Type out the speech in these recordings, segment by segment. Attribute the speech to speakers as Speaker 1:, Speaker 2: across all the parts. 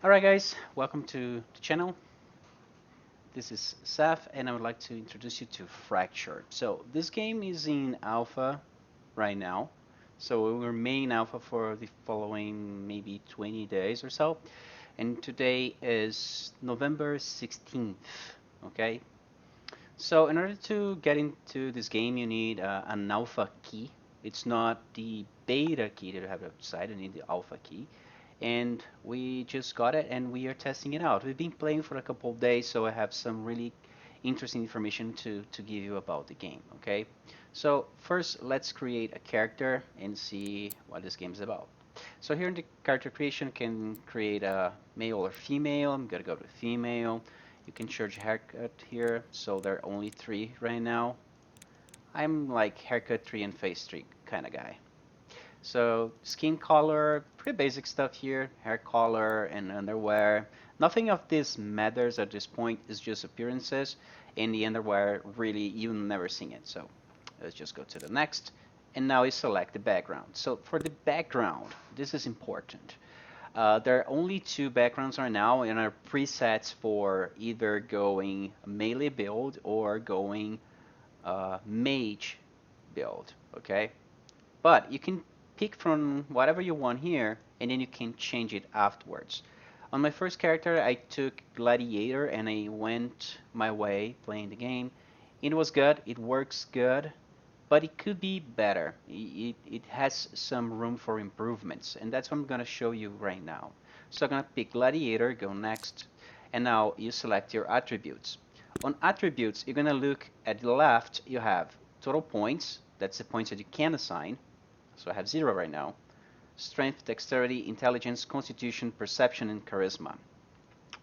Speaker 1: Alright guys, welcome to the channel. This is Seth and I would like to introduce you to Fractured. So this game is in alpha right now. So it will remain alpha for the following maybe 20 days or so. And today is November 16th. Okay, so in order to get into this game you need an alpha key. It's not the beta key that you have outside, you need the alpha key, and we just got it and we are testing it out. We've been playing for a couple of days, so I have some really interesting information to give you about the game. Okay, so first let's create a character and see what this game is about. So here in the character creation, you can create a male or female. I'm gonna go to female. You can change haircut here, so there are only three right now. I'm like haircut 3 and face 3 kind of guy. So skin color, pretty basic stuff here, hair color and underwear. Nothing of this matters at this point, it's just appearances. In the underwear, really, you never seen it. So let's just go to the next. And now you select the background. So for the background, this is important. There are only two backgrounds right now and are presets for either going melee build or going mage build, okay? But you can pick from whatever you want here, and then you can change it afterwards. On my first character, I took Gladiator, and I went my way playing the game. It was good, it works good, but it could be better. It has some room for improvements, and that's what I'm going to show you right now. So I'm going to pick Gladiator, go next, and now you select your attributes. On attributes, you're going to look at the left, you have total points, that's the points that you can assign. So I have 0 right now. Strength, dexterity, intelligence, constitution, perception, and charisma.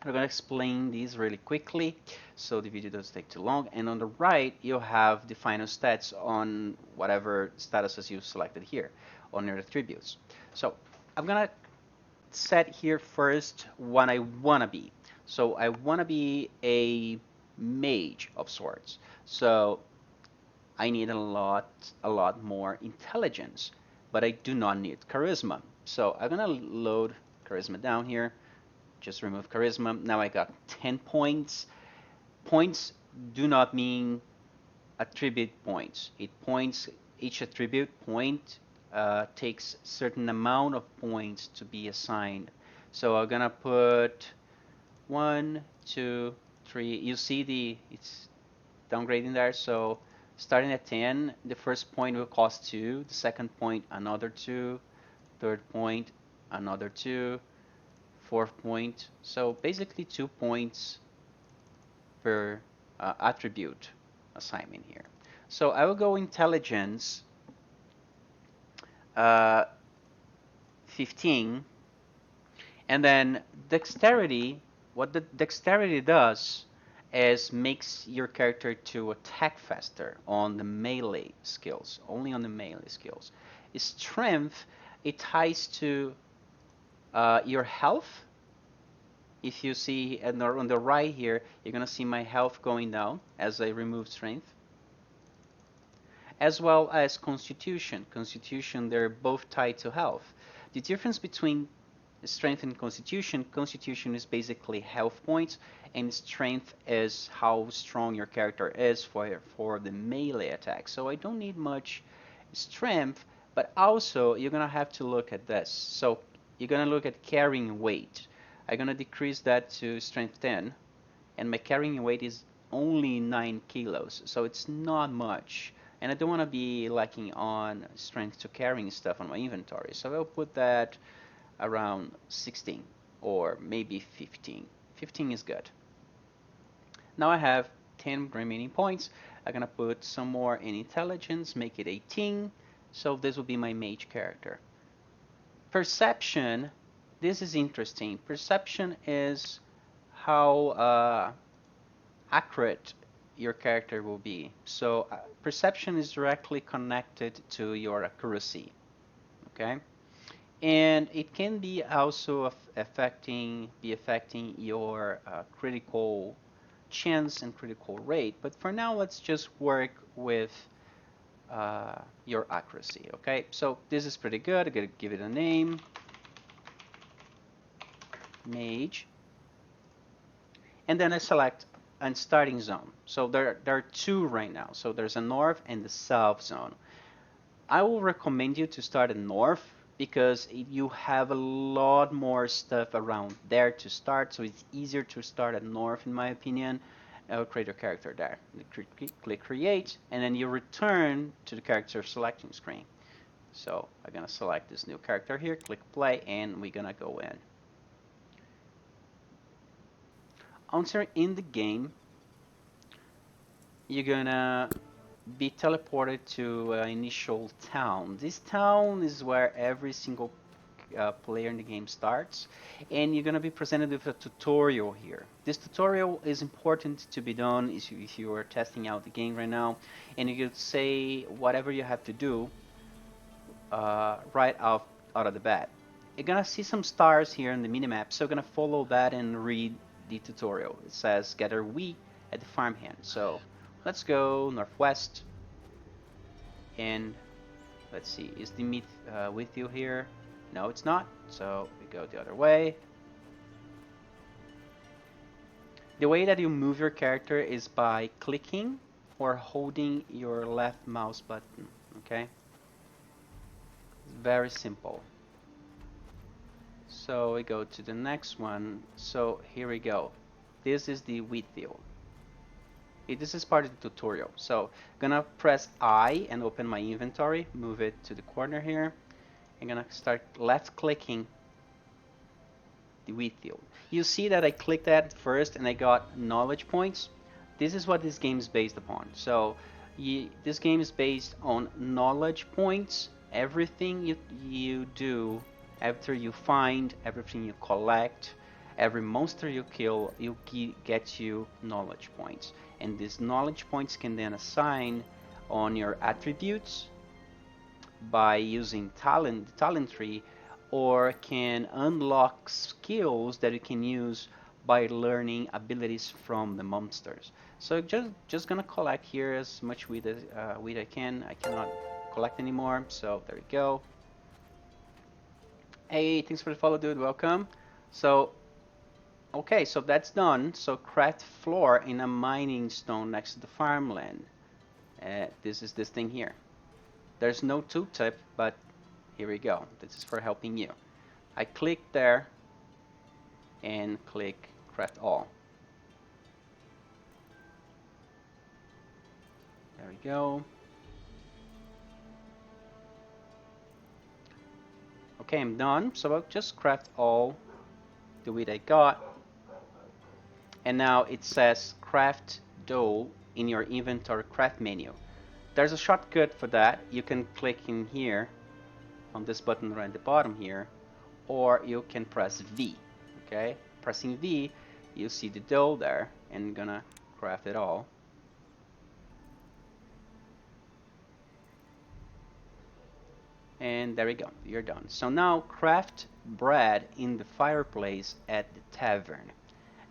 Speaker 1: I'm going to explain these really quickly so the video doesn't take too long. And on the right, you have the final stats on whatever statuses you selected here on your attributes. So I'm going to set here first what I want to be. So I want to be a mage of sorts. So I need a lot more intelligence, but I do not need charisma. So I'm gonna load charisma down here, just remove charisma. Now I got 10 points. Points do not mean attribute points. Each attribute point takes certain amount of points to be assigned. So I'm gonna put 1, 2, 3. You see it's downgrading there. So starting at 10, the first point will cost 2, the second point another 2, third point another 2, fourth point. So basically 2 points per attribute assignment here. So I will go intelligence uh, 15, and then dexterity. What the dexterity does is makes your character to attack faster on the melee skills, only on the melee skills. Strength, it ties to your health. If you see on the right here, you're gonna see my health going down as I remove strength, as well as constitution. Constitution, they're both tied to health. The difference between strength and constitution, constitution is basically health points, and strength is how strong your character is for the melee attack. So I don't need much strength, but also you're gonna have to look at this. So you're gonna look at carrying weight. I'm gonna decrease that to strength 10, and my carrying weight is only 9 kilos, so it's not much. And I don't want to be lacking on strength to carrying stuff on my inventory, so I'll put that around 16 or maybe 15. 15 is good. Now I have 10 remaining points. I'm gonna put some more in intelligence, make it 18. So this will be my mage character. Perception, this is interesting. Perception is how accurate your character will be. So perception is directly connected to your accuracy, okay? And it can be also affecting your critical chance and critical rate. But for now, let's just work with your accuracy, okay? So this is pretty good. I'm gonna give it a name, mage, and then I select a starting zone. So there are two right now. So there's a north and the south zone. I will recommend you to start in north because you have a lot more stuff around there to start, so it's easier to start at north in my opinion. I'll create your character there. Click create, and then you return to the character selecting screen. So I'm gonna select this new character here, click play, and we're gonna go in. Once you're in the game, you're gonna be teleported to an initial town. This town is where every single player in the game starts, and you're going to be presented with a tutorial here. This tutorial is important to be done if you are testing out the game right now, and you could say whatever you have to do right out of the bat. You're going to see some stars here in the minimap, so you're going to follow that and read the tutorial. It says gather wheat at the farmhand. So let's go northwest, and let's see, is the meat with you here? No, it's not, so we go the other way. The way that you move your character is by clicking or holding your left mouse button, okay? It's very simple. So we go to the next one. So here we go. This is the wheat field. This is part of the tutorial. So I'm gonna press I and open my inventory, move it to the corner here. I'm gonna start left clicking the wheat field. You see that I clicked that first and I got knowledge points. This is what this game is based upon. So this game is based on knowledge points. Everything you do after you find, everything you collect, every monster you kill, get you knowledge points. And these knowledge points can then assign on your attributes by using the talent tree, or can unlock skills that you can use by learning abilities from the monsters. So just gonna collect here as much wheat as I can. I cannot collect anymore, so there we go. Hey, thanks for the follow, dude. Welcome. So okay, so that's done. So craft floor in a mining stone next to the farmland. This is this thing here. There's no tooltip, but here we go. This is for helping you. I click there and click craft all. There we go. Okay, I'm done. So I'll just craft all the wheat I got. And now it says craft dough in your inventory craft menu. There's a shortcut for that. You can click in here on this button right at the bottom here, or you can press V. Okay, pressing V, you see the dough there, and I'm gonna craft it all. And there we go, you're done. So now craft bread in the fireplace at the tavern.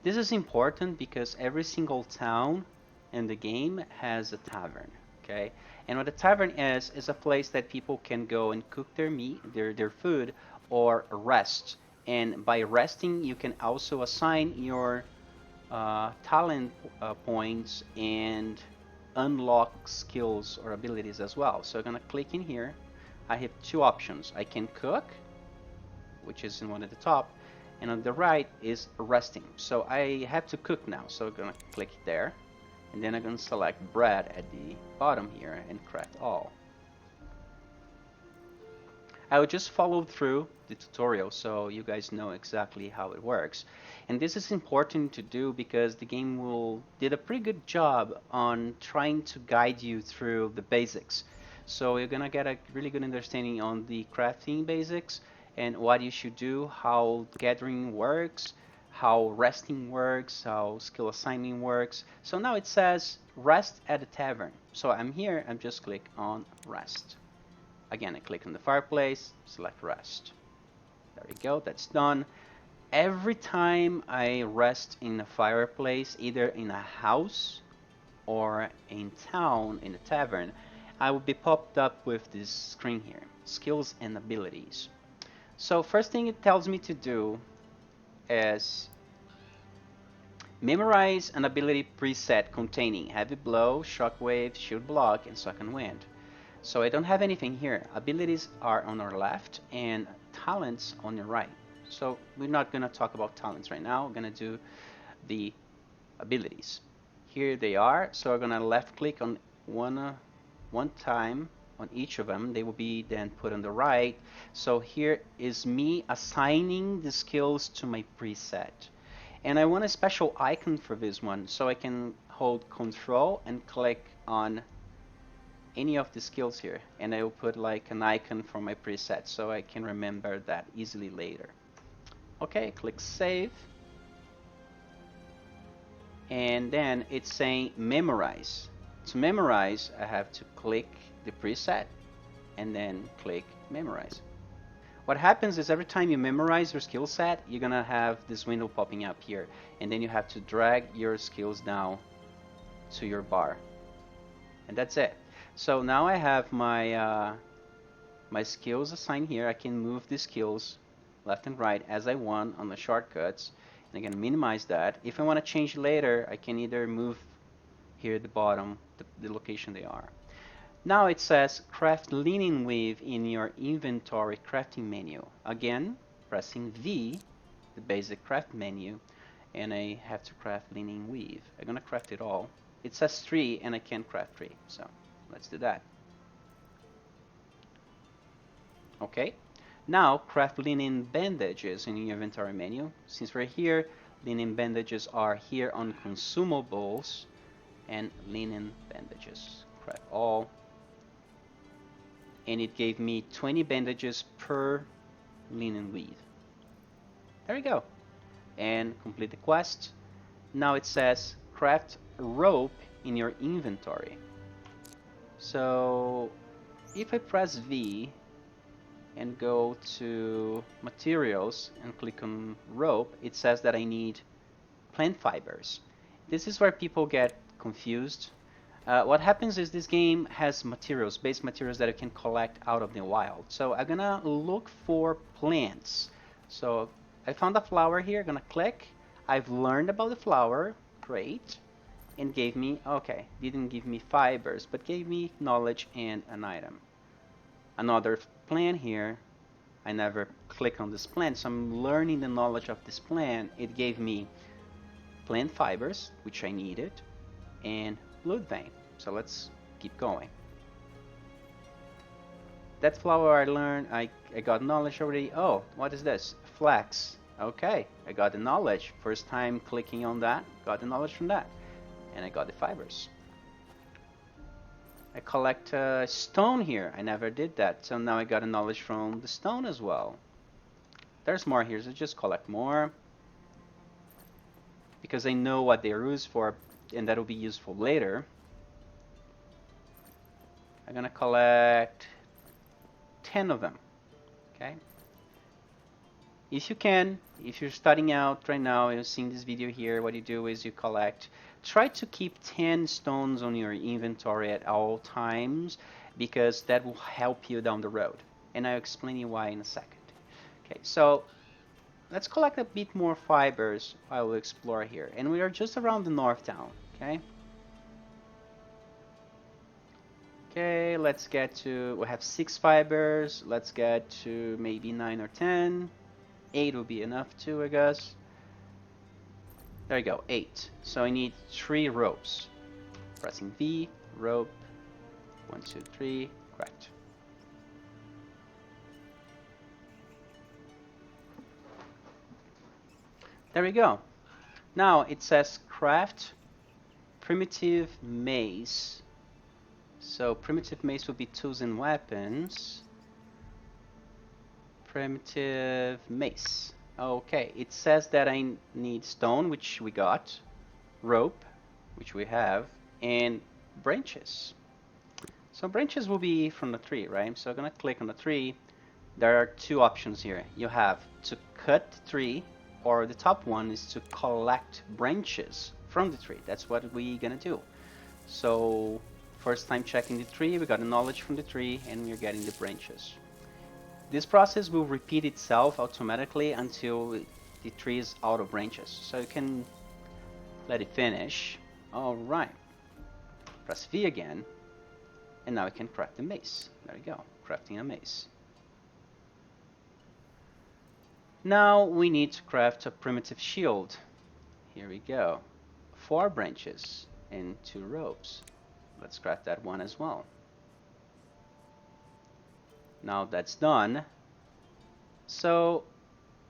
Speaker 1: This is important because every single town in the game has a tavern. Okay, and what a tavern is a place that people can go and cook their meat, their food, or rest. And by resting, you can also assign your talent points and unlock skills or abilities as well. So I'm gonna click in here. I have two options. I can cook, which is in one at the top, and on the right is resting. So I have to cook now. So I'm gonna click there. And then I'm going to select bread at the bottom here and craft all. I will just follow through the tutorial so you guys know exactly how it works. And this is important to do because the game did a pretty good job on trying to guide you through the basics. So you're going to get a really good understanding on the crafting basics and what you should do, how gathering works, how resting works, how skill assigning works. So now it says rest at the tavern. So I'm here, I'm just click on rest. Again, I click on the fireplace, select rest. There we go, that's done. Every time I rest in a fireplace, either in a house or in town, in a tavern, I will be popped up with this screen here, skills and abilities. So first thing it tells me to do as memorize an ability preset containing heavy blow, shockwave, shield block, and suck and wind. So I don't have anything here. Abilities are on our left and talents on your right. So we're not going to talk about talents right now. We're going to do the abilities. Here they are. So we're going to left click on one time on each of them. They will be then put on the right. So here is me assigning the skills to my preset. And I want a special icon for this one, so I can hold Control and click on any of the skills here, and I will put like an icon for my preset so I can remember that easily later. Okay, click Save. And then it's saying Memorize. To memorize, I have to click the preset and then click Memorize. What happens is every time you memorize your skill set, you're gonna have this window popping up here, and then you have to drag your skills down to your bar, and that's it. So now I have my my skills assigned here. I can move the skills left and right as I want on the shortcuts, and I can minimize that. If I want to change later, I can either move here at the bottom the location they are. Now it says craft linen weave in your inventory crafting menu. Again, pressing V, the basic craft menu, and I have to craft linen weave. I'm gonna craft it all. It says 3 and I can't craft 3, so let's do that. Okay, now craft linen bandages in your inventory menu. Since we're here, linen bandages are here on consumables and linen bandages. Craft all. And it gave me 20 bandages per linen weave. There we go. And complete the quest. Now it says craft rope in your inventory. So if I press V and go to materials and click on rope, it says that I need plant fibers. This is where people get confused. What happens is this game has materials, base materials that you can collect out of the wild. So I'm gonna look for plants. So I found a flower here, gonna click. I've learned about the flower, great. And gave me, okay, didn't give me fibers, but gave me knowledge and an item. Another plant here, I never click on this plant, so I'm learning the knowledge of this plant. It gave me plant fibers, which I needed, and blood vein. So let's keep going. That flower I learned, I got knowledge already. Oh, what is this? Flax. Okay, I got the knowledge. First time clicking on that, got the knowledge from that. And I got the fibers. I collect stone here. I never did that. So now I got a knowledge from the stone as well. There's more here, so just collect more. Because I know what they're used for, and that'll be useful later. I'm gonna collect 10 of them, okay? If you can, if you're starting out right now, you're seeing this video here, what you do is you collect, try to keep 10 stones on your inventory at all times, because that will help you down the road. And I'll explain you why in a second. Okay, so let's collect a bit more fibers while we explore here. And we are just around the north town, okay? Okay, let's get to, we have 6 fibers, let's get to maybe 9 or 10. 8 will be enough too, I guess. There you go, 8. So I need 3 ropes. Pressing V, rope, 1, 2, 3, correct. There we go. Now it says craft primitive mace. So primitive mace will be tools and weapons. Primitive mace. Okay, it says that I need stone, which we got, rope, which we have, and branches. So branches will be from the tree, right? So I'm gonna click on the tree. There are 2 options here. You have to cut the tree, or the top one is to collect branches from the tree. That's what we're gonna do. So first time checking the tree, we got the knowledge from the tree, and we're getting the branches. This process will repeat itself automatically until the tree is out of branches. So you can let it finish. Alright. Press V again. And now I can craft a mace. There you go. Crafting a mace. Now we need to craft a primitive shield. Here we go. 4 branches and 2 ropes. Let's craft that one as well. Now that's done. So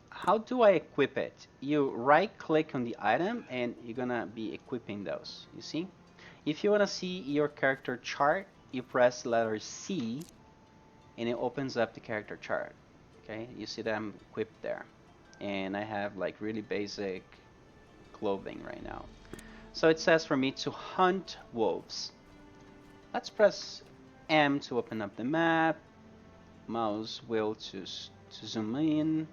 Speaker 1: how do I equip it? You right click on the item and you're gonna be equipping those. You see? If you wanna see your character chart, you press letter C and it opens up the character chart. Okay, you see that I'm equipped there. And I have like really basic clothing right now. So it says for me to hunt wolves. Let's press M to open up the map, mouse wheel to zoom in,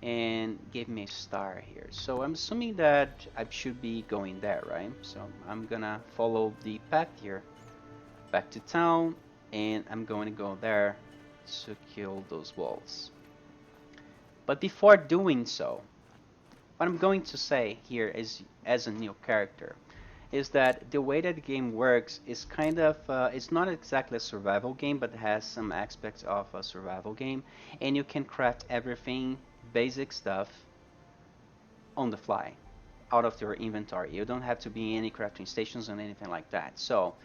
Speaker 1: and give me a star here. So I'm assuming that I should be going there, right? So I'm gonna follow the path here, back to town, and I'm going to go there to kill those wolves. But before doing so, what I'm going to say here is, as a new character, is that the way that the game works is kind of, it's not exactly a survival game, but it has some aspects of a survival game, and you can craft everything, basic stuff, on the fly, out of your inventory. You don't have to be in any crafting stations or anything like that. So,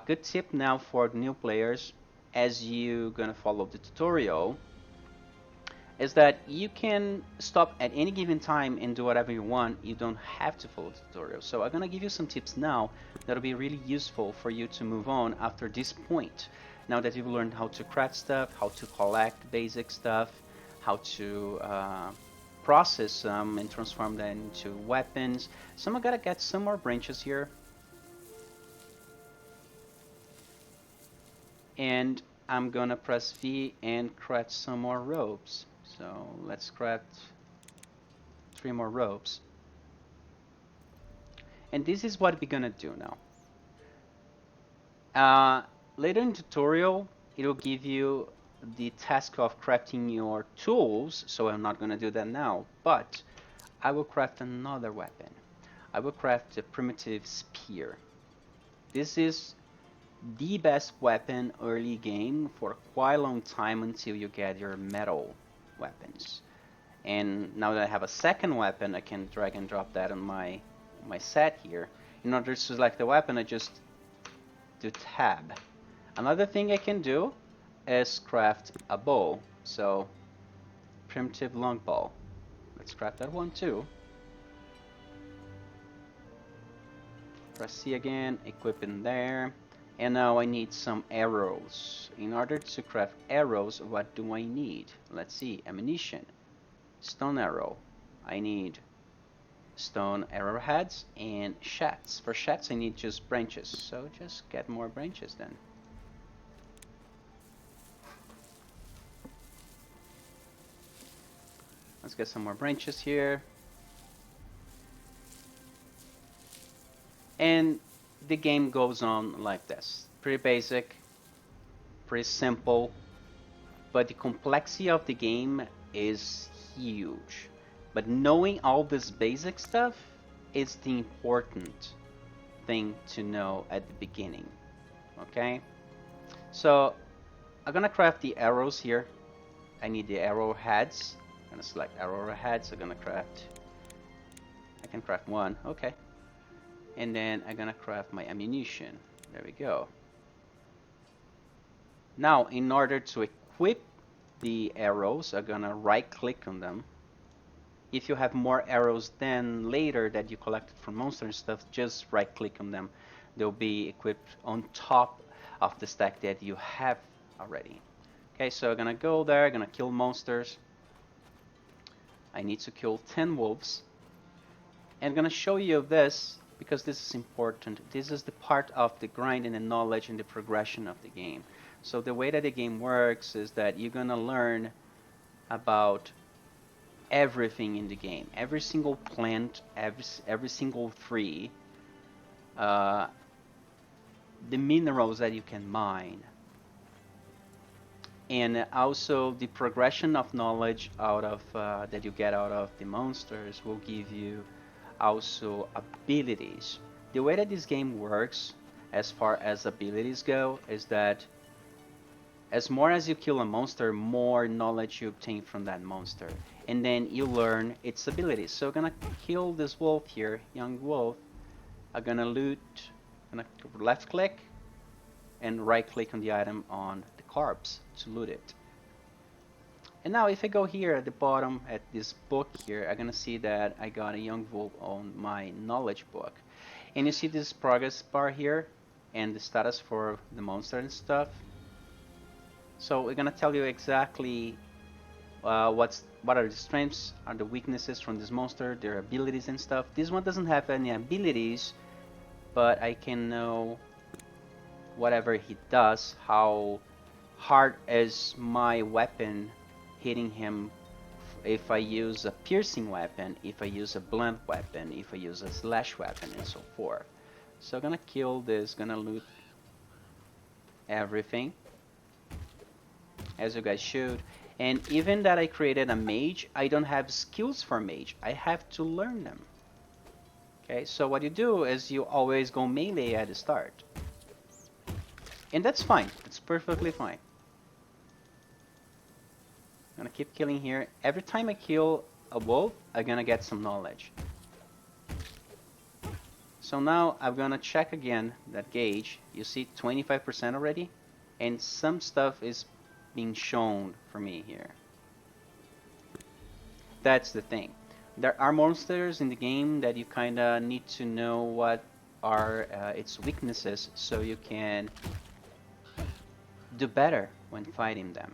Speaker 1: good tip now for new players, as you're gonna follow the tutorial, is that you can stop at any given time and do whatever you want. You don't have to follow the tutorial. So I'm gonna give you some tips now that'll be really useful for you to move on after this point. Now that you've learned how to craft stuff, how to collect basic stuff, how to process them and transform them into weapons. So I'm gonna get some more branches here. And I'm gonna press V and craft some more ropes. So let's craft 3 more ropes. And this is what we're gonna do now. Later in the tutorial, it'll give you the task of crafting your tools, so I'm not gonna do that now, but I will craft another weapon. I will craft a primitive spear. This is the best weapon early game for quite a long time until you get your metal weapons. And now that I have a second weapon, I can drag and drop that on my set here. In order to select the weapon, I just do tab. Another thing I can do is craft a bow. So primitive longbow. Let's craft that one too. Press C again, equip in there. And now I need some arrows. In order to craft arrows, what do I need? Let's see, ammunition, stone arrow. I need stone arrowheads and shats. For shats I need just branches, so just get more branches then. Let's get some more branches here. And the game goes on like this. Pretty basic, pretty simple, but the complexity of the game is huge. But knowing all this basic stuff is the important thing to know at the beginning. Okay? So I'm gonna craft the arrows here. I need the arrowheads. I'm gonna select arrowheads. I can craft one. Okay. And then I'm gonna craft my ammunition. There we go. Now, in order to equip the arrows, I'm gonna right click on them. If you have more arrows than later that you collected from monsters and stuff, just right click on them. They'll be equipped on top of the stack that you have already. Okay, so I'm gonna go there, gonna kill monsters. I need to kill 10 wolves. And I'm gonna show you this because this is important. This is the part of the grind and the knowledge and the progression of the game. So the way that the game works is that you're gonna learn about everything in the game. Every single plant, every single tree, the minerals that you can mine, and also the progression of knowledge out of that you get out of the monsters will give you also abilities. The way that this game works as far as abilities go is that as more as you kill a monster, more knowledge you obtain from that monster, and then you learn its abilities. So I'm gonna kill this wolf here, young wolf. I'm gonna loot, gonna left click and right click on the item on the corpse to loot it. And now if I go here at the bottom at this book here, I'm gonna see that I got a young wolf on my knowledge book. And you see this progress bar here and the status for the monster and stuff. So we're gonna tell you exactly what are the strengths, are the weaknesses from this monster, their abilities and stuff. This one doesn't have any abilities, but I can know whatever he does, how hard is my weapon hitting him if I use a piercing weapon, if I use a blunt weapon, if I use a slash weapon, and so forth. So I'm gonna kill this, gonna loot everything, as you guys should. And even that I created a mage, I don't have skills for mage. I have to learn them. Okay, so what you do is you always go melee at the start. And that's fine, that's perfectly fine. I'm gonna keep killing here. Every time I kill a wolf, I'm gonna get some knowledge. So now I'm gonna check again that gauge. You see 25% already? And some stuff is being shown for me here. That's the thing. There are monsters in the game that you kinda need to know what are its weaknesses so you can do better when fighting them.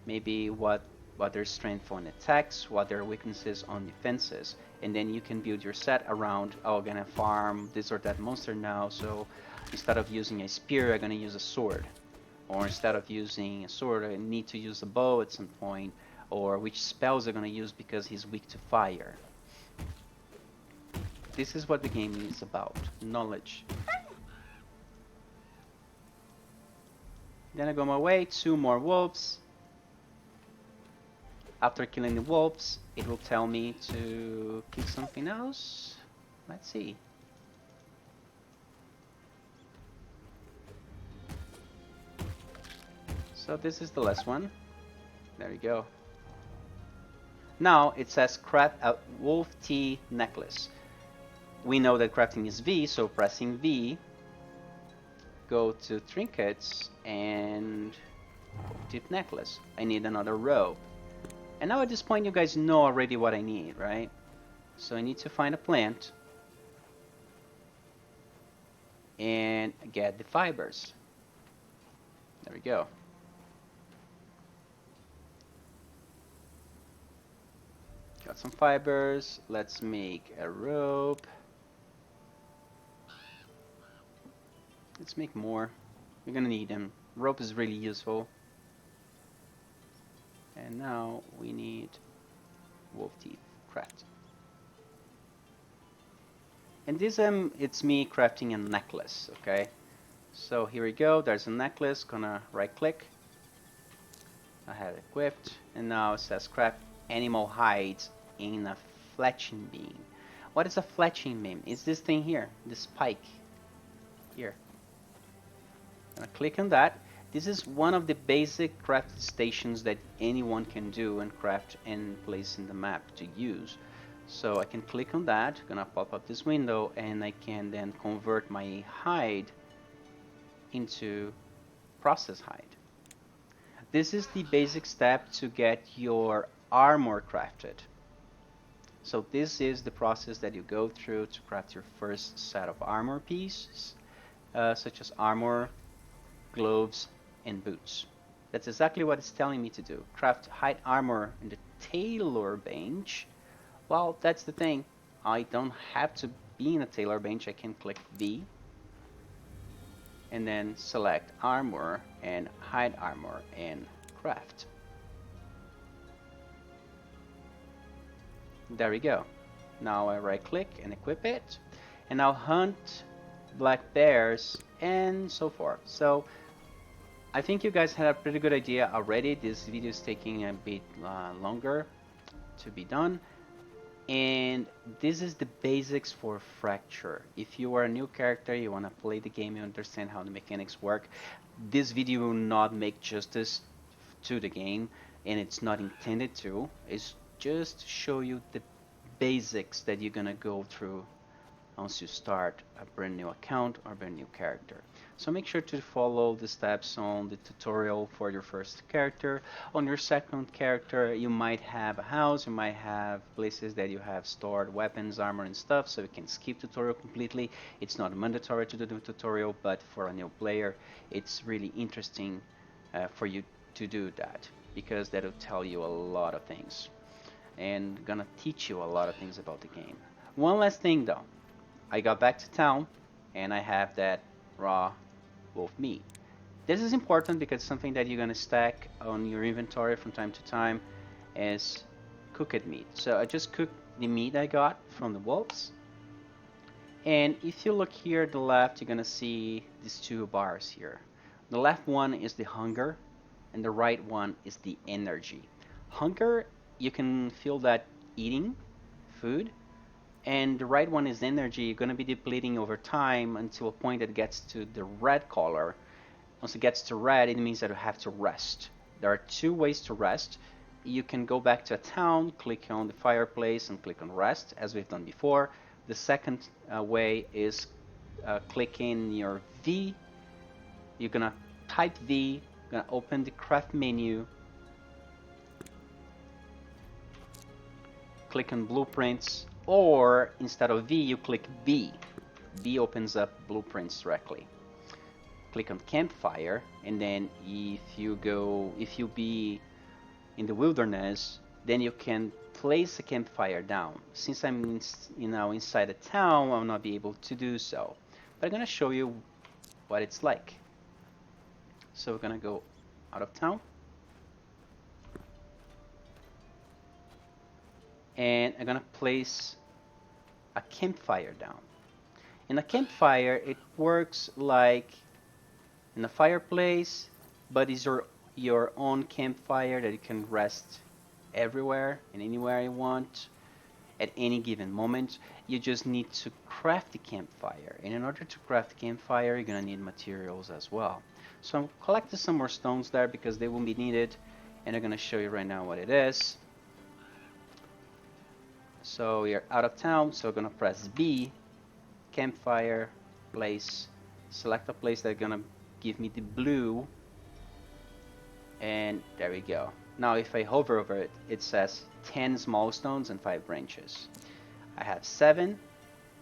Speaker 1: Maybe what their strength on attacks, what their weaknesses on defenses, and then you can build your set around, oh, I'm gonna farm this or that monster now, so instead of using a spear, I'm gonna use a sword. Or instead of using a sword, I need to use a bow at some point, or which spells I'm gonna use because he's weak to fire. This is what the game is about, knowledge. Then I go my way, 2 more wolves. After killing the wolves, it will tell me to kill something else. Let's see. So this is the last one. There we go. Now it says craft a wolf tea necklace. We know that crafting is V, so pressing V, go to trinkets and tip necklace. I need another robe. And now at this point you guys know already what I need, right? So I need to find a plant and get the fibers. There we go. Got some fibers. Let's make a rope. Let's make more. We're gonna need them. Rope is really useful. And now we need wolf teeth craft. And this it's me crafting a necklace, okay? So here we go, there's a necklace, gonna right click. I have it equipped, and now it says craft animal hides in a fletching beam. What is a fletching beam? It's this thing here, this spike here. I'm gonna click on that. This is one of the basic craft stations that anyone can do and craft and place in the map to use. So I can click on that, gonna pop up this window, and I can then convert my hide into process hide. This is the basic step to get your armor crafted. So this is the process that you go through to craft your first set of armor pieces, such as armor, gloves, and boots. That's exactly what it's telling me to do. Craft hide armor in the tailor bench. Well, that's the thing. I don't have to be in a tailor bench. I can click V and then select armor and hide armor and craft. There we go. Now I right click and equip it, and now hunt black bears and so forth. So I think you guys had a pretty good idea already. This video is taking a bit longer to be done. And this is the basics for Fracture. If you are a new character, you want to play the game, you understand how the mechanics work, this video will not make justice to the game, and it's not intended to. It's just to show you the basics that you're gonna go through once you start a brand new account or brand new character. So make sure to follow the steps on the tutorial for your first character. On your second character, you might have a house, you might have places that you have stored weapons, armor, and stuff, so you can skip tutorial completely. It's not mandatory to do the tutorial, but for a new player, it's really interesting for you to do that, because that'll tell you a lot of things and gonna teach you a lot of things about the game. One last thing though, I got back to town and I have that raw wolf meat. This is important because something that you're gonna stack on your inventory from time to time is cooked meat. So I just cooked the meat I got from the wolves. And if you look here at the left, you're gonna see these two bars here. The left one is the hunger and the right one is the energy. Hunger, you can feel that eating food, and the right one is energy. You're going to be depleting over time until a point that gets to the red color. Once it gets to red, it means that you have to rest. There are two ways to rest. You can go back to a town, click on the fireplace and click on rest, as we've done before. The second way is clicking your V. You're going to type V, going to open the craft menu, click on blueprints, or instead of V, you click B. B opens up blueprints directly. Click on Campfire, and then if you be in the wilderness, then you can place a campfire down. Since I'm inside a town, I'll not be able to do so. But I'm gonna show you what it's like. So we're gonna go out of town. And I'm gonna place a campfire down. In a campfire, it works like in a fireplace, but it's your own campfire that you can rest everywhere and anywhere you want at any given moment. You just need to craft the campfire, and in order to craft the campfire, you're gonna need materials as well. So I'm collecting some more stones there because they will be needed, and I'm gonna show you right now what it is. So we are out of town, so we're gonna press B, campfire, place, select a place that's gonna give me the blue, and there we go. Now if I hover over it, it says 10 small stones and 5 branches. I have 7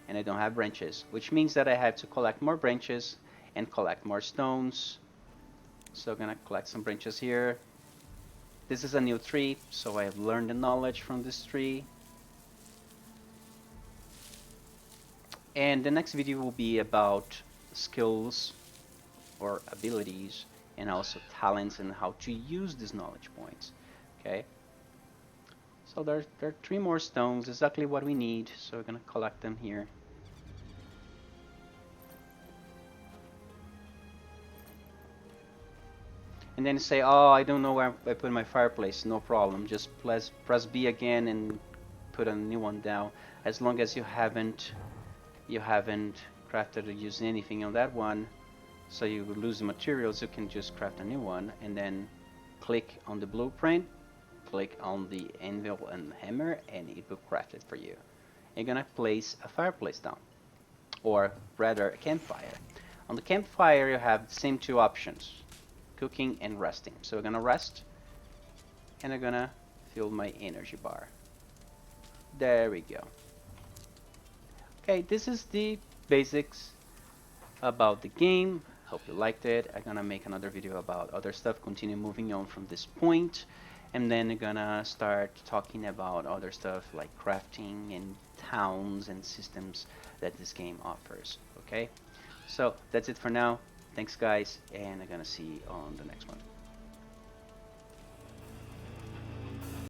Speaker 1: and I don't have branches, which means that I have to collect more branches and collect more stones. So I'm gonna collect some branches here. This is a new tree, so I have learned the knowledge from this tree. And the next video will be about skills or abilities and also talents and how to use these knowledge points. Okay. So there are 3 more stones, exactly what we need. So we're gonna collect them here. And then say, oh, I don't know where I put my fireplace. No problem. Just press B again and put a new one down. As long as you haven't crafted or used anything on that one, so you lose the materials, you can just craft a new one and then click on the blueprint, click on the anvil and hammer, and it will craft it for you. You're gonna place a fireplace down, or rather a campfire. On the campfire you have the same 2 options, cooking and resting. So we're gonna rest, and I'm gonna fill my energy bar. There we go. Okay, this is the basics about the game. Hope you liked it. I'm gonna make another video about other stuff, continue moving on from this point, and then I'm gonna start talking about other stuff like crafting and towns and systems that this game offers. Okay, so that's it for now. Thanks guys, and I'm gonna see you on the next one.